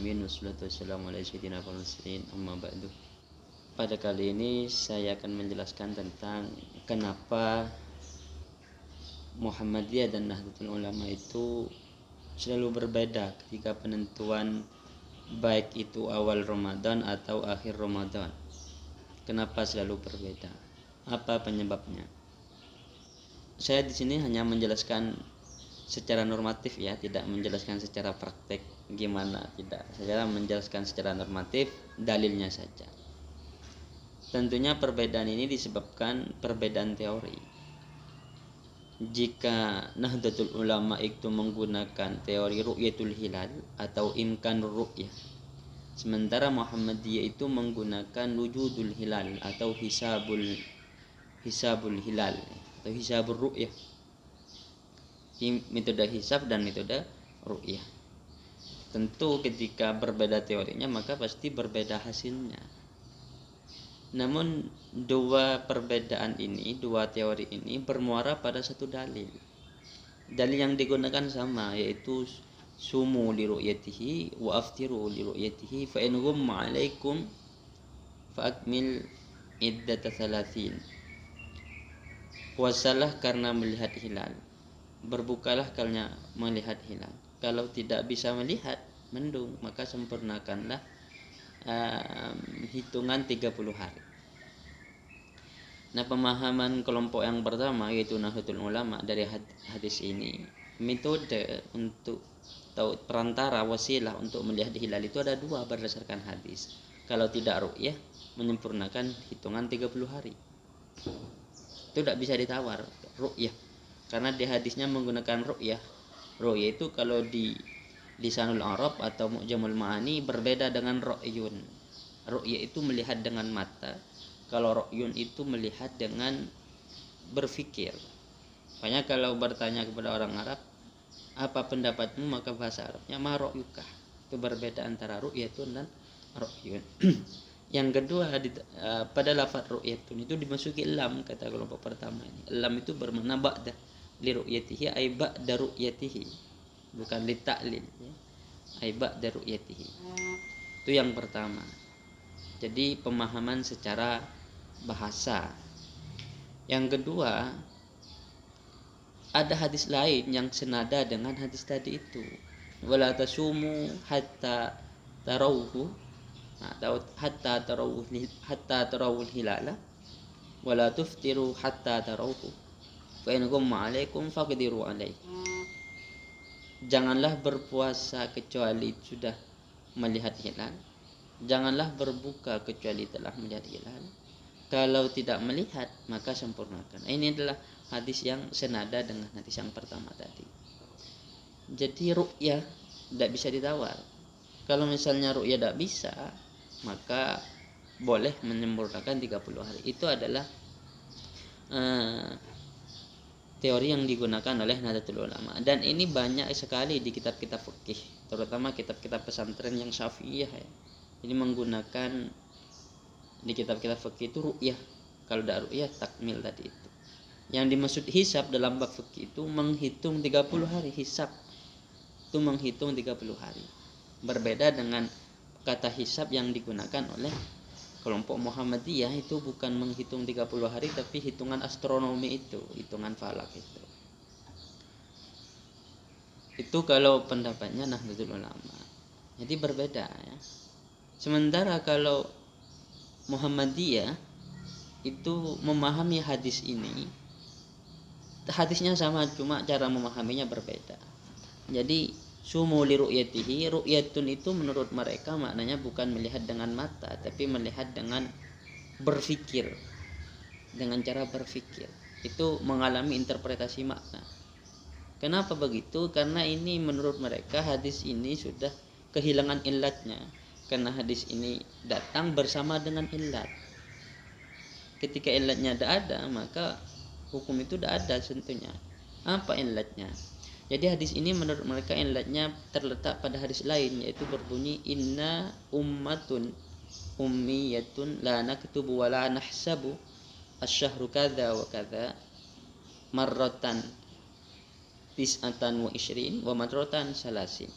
alamin wassalatu wassalamu ala sayyidina Muhammadin amma ba'du. Pada kali ini saya akan menjelaskan tentang kenapa Muhammadiyah dan Nahdlatul Ulama itu selalu berbeda ketika penentuan baik itu awal Ramadan atau akhir Ramadan. Kenapa selalu berbeda? Apa penyebabnya? Saya di sini hanya menjelaskan secara normatif ya, tidak menjelaskan secara praktek gimana, tidak. Saya menjelaskan secara normatif dalilnya saja. Tentunya perbedaan ini disebabkan perbedaan teori. Jika Nahdlatul Ulama itu menggunakan teori ru'yatul hilal atau imkan ru'yah, sementara Muhammadiyah itu menggunakan wujudul hilal atau hisabul hilal atau hisabul ru'yah, metode hisab dan metode ru'yah. Tentu ketika berbeda teorinya maka pasti berbeda hasilnya. Namun dua perbedaan ini, dua teori ini bermuara pada satu dalil. Dalil yang digunakan sama, yaitu sumu li ru'yatihi wa aftiru li ru'yatihi fa in ghumma 'alaikum fa akmil iddata 30. Puasalah karena melihat hilal, berbukalah karena melihat hilal. Kalau tidak bisa melihat mendung, maka sempurnakanlah hitungan 30 hari. Nah, pemahaman kelompok yang pertama yaitu Nahdlatul Ulama dari hadis ini, metode untuk atau perantara wasilah untuk melihat hilal itu ada dua berdasarkan hadis. Kalau tidak ru'yah, menyempurnakan hitungan 30 hari. Itu tidak bisa ditawar ru'yah, karena di hadisnya menggunakan ru'yah. Ru'yah itu kalau di Lisanul Arab atau Mu'jamul Ma'ani berbeda dengan ru'yun. Ru'yah itu melihat dengan mata, kalau ru'yun itu melihat dengan berfikir. Makanya kalau bertanya kepada orang Arab, apa pendapatmu, maka bahasa Arabnya ma ru'yuka. Itu berbeda antara ru'yatun dan ru'yun. Yang kedua, pada lafaz ru'yatun itu dimasuki lam, kata kelompok pertama ini. Lam itu bermakna ba'da li ru'yatihi ay ba'da ru'yatihi, bukan li ta'lil ya. Ay ba'da ru'yatihi. Itu yang pertama. Jadi pemahaman secara bahasa. Yang kedua, ada hadis lain yang senada dengan hadis tadi itu. Wala tasumu hatta tarawhu, atau hatta tarawul hilala, wala tuftiru hatta tarawhu, fa in ghumma 'alaikum faqdiru 'alaihi. Janganlah berpuasa kecuali sudah melihat hilal, janganlah berbuka kecuali telah melihat hilal. Kalau tidak melihat maka sempurnakan. Ini adalah hadis yang senada dengan hadis yang pertama tadi. Jadi ru'yah tidak bisa ditawar. Kalau misalnya ru'yah tidak bisa, maka boleh menyempurnakan 30 hari. Itu adalah teori yang digunakan oleh Nahdlatul Ulama, dan ini banyak sekali di kitab-kitab fikih, terutama kitab-kitab pesantren yang Syafi'iyah ya. Ini menggunakan di kitab-kitab fikih itu ru'yah. Kalau tidak ru'yah, takmil tadi itu. Yang dimaksud hisab dalam bab fikih itu menghitung 30 hari. Hisab itu menghitung 30 hari. Berbeda dengan kata hisab yang digunakan oleh kelompok Muhammadiyah, itu bukan menghitung 30 hari tapi hitungan astronomi itu, hitungan falak itu. Itu kalau pendapatnya Nahdlatul Ulama. Jadi berbeda ya. Sementara kalau Muhammadiyah itu memahami hadis ini, hadisnya sama, cuma cara memahaminya berbeda. Jadi sumu li ru'yatihi, ru'yatun itu menurut mereka maknanya bukan melihat dengan mata, tapi melihat dengan berfikir, dengan cara berfikir. Itu mengalami interpretasi makna. Kenapa begitu? Karena ini menurut mereka hadis ini sudah kehilangan illatnya, karena hadis ini datang bersama dengan illat. Ketika illatnya tidak ada, maka hukum itu tidak ada tentunya. Apa illatnya? Jadi hadis ini menurut mereka illatnya terletak pada hadis lain, yaitu berbunyi inna ummatun ummiyatun la naktubu wa la nahsabu asyhru kadza wa kadza marratan tis'atan wa ishrin wa marratan salasin.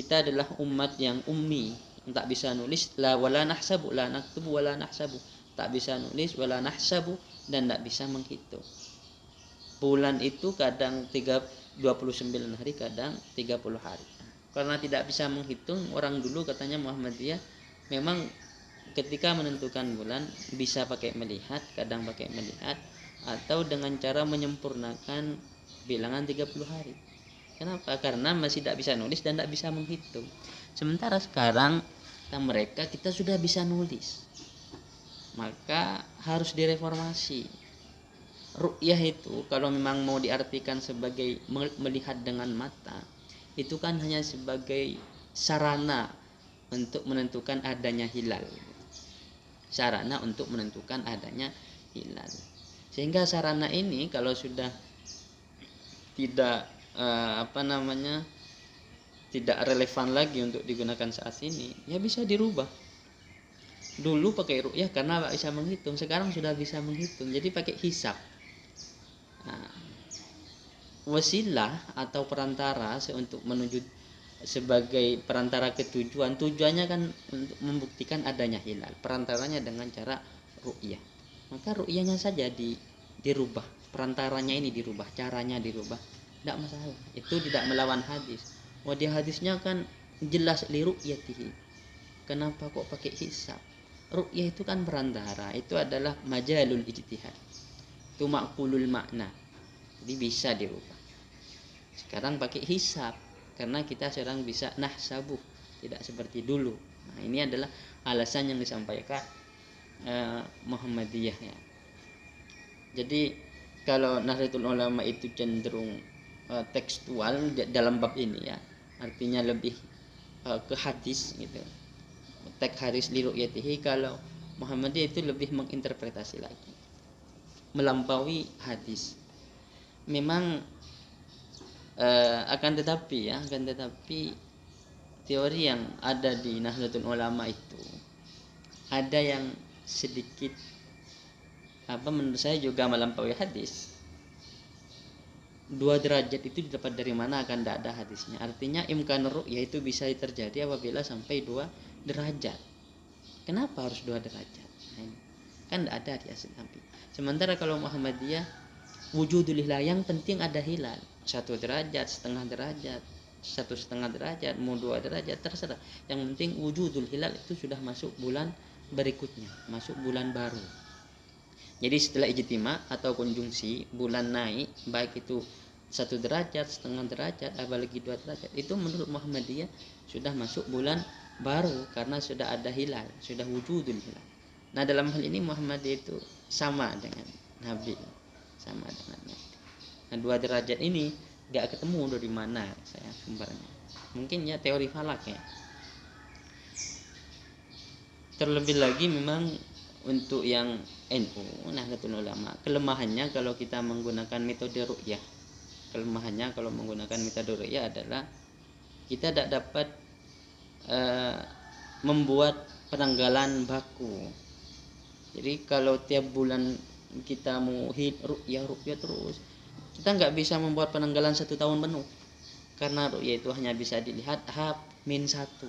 kita adalah umat yang ummi, tak bisa nulis, la wala nahsabu, la naktubu wala nahsabu, tak bisa nulis, wala nahsabu, dan tak bisa menghitung. Bulan itu kadang 29 hari, kadang 30 hari. Karena tidak bisa menghitung, orang dulu katanya Muhammadiyah memang ketika menentukan bulan bisa pakai melihat, kadang pakai melihat, atau dengan cara menyempurnakan bilangan 30 hari. Kenapa? Karena masih tidak bisa nulis dan tidak bisa menghitung. Sementara sekarang mereka kita sudah bisa nulis, maka harus direformasi. Ru'yah itu kalau memang mau diartikan sebagai melihat dengan mata, itu kan hanya sebagai sarana untuk menentukan adanya hilal. Sarana untuk menentukan adanya hilal. Sehingga sarana ini kalau sudah tidak tidak relevan lagi untuk digunakan saat ini, ya bisa dirubah. Dulu pakai ru'yah karena tidak bisa menghitung, sekarang sudah bisa menghitung, jadi pakai hisab. Nah, wasilah atau perantara untuk menuju sebagai perantara ke tujuan, tujuannya kan untuk membuktikan adanya hilal, perantaranya dengan cara ru'yah. Maka ru'yahnya saja dirubah, perantaranya ini dirubah, caranya dirubah, tidak masalah. Itu tidak melawan hadis. Di hadisnya kan jelas li ru'yatihi. Kenapa kok pakai hisab? Ru'yah itu kan perantara, itu adalah majalul ijtihad, itu ma'qulul makna, jadi bisa dirubah. Sekarang pakai hisab karena kita sekarang bisa nahsabu, tidak seperti dulu. Nah, ini adalah alasan yang disampaikan Muhammadiyah ya. Jadi kalau Nahdlatul Ulama itu cenderung tekstual dalam bab ini ya, artinya lebih ke hadis gitu, teks hadis li ru'yatihi. Kalau Muhammadiyah itu lebih menginterpretasi lagi, melampaui hadis. Memang akan tetapi teori yang ada di Nahdlatul Ulama itu ada yang sedikit menurut saya juga melampaui hadis. 2 derajat itu didapat dari mana, akan tidak ada hadisnya. Artinya imkan ru'yah itu bisa terjadi apabila sampai 2 derajat. Kenapa harus 2 derajat? Nah, ini kan tidak ada di asal Nabi. Sementara kalau Muhammadiyah wujudul hilal, yang penting ada hilal. 1 derajat, setengah derajat, 1,5 derajat, mau 2 derajat, terserah. Yang penting wujudul hilal itu sudah masuk bulan berikutnya, masuk bulan baru. Jadi setelah ijtima atau konjungsi, bulan naik, baik itu 1 derajat, setengah derajat, apalagi 2 derajat, itu menurut Muhammadiyah sudah masuk bulan baru karena sudah ada hilal, sudah wujudul hilal. Nah, dalam hal ini Muhammadiyah itu sama dengan Nabi, sama dengan Nabi. Nah, 2 derajat ini gak ketemu dari mana saya sumbernya. Mungkin ya teori falak ya. Terlebih lagi memang untuk yang NU, Nahdlatul Ulama, kelemahannya kalau kita menggunakan metode ru'yah, kelemahannya kalau menggunakan metode ru'yah adalah kita tidak dapat membuat penanggalan baku. Jadi kalau tiap bulan kita mau ru'yah terus, kita nggak bisa membuat penanggalan 1 tahun penuh, karena ru'yah itu hanya bisa dilihat H-1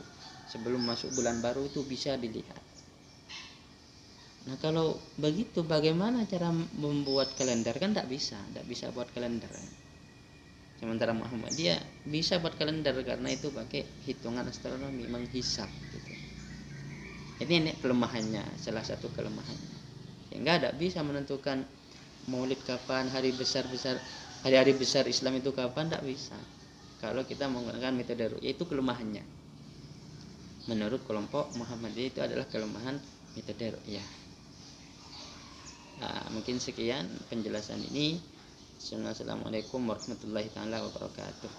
sebelum masuk bulan baru, itu bisa dilihat. Nah, kalau begitu bagaimana cara membuat kalender? Kan tidak bisa buat kalender. Sementara Muhammadiyah bisa buat kalender karena itu pakai hitungan astronomi, menghisap gitu. Ini kelemahannya, salah satu kelemahannya. Sehingga tidak bisa menentukan Maulid kapan, hari hari besar Islam itu kapan, tidak bisa. Kalau kita menggunakan metode ru'yah, itu kelemahannya. Menurut kelompok Muhammadiyah itu adalah kelemahan metode ru'yah. Nah, mungkin sekian penjelasan ini. Assalamualaikum warahmatullahi taala wabarakatuh.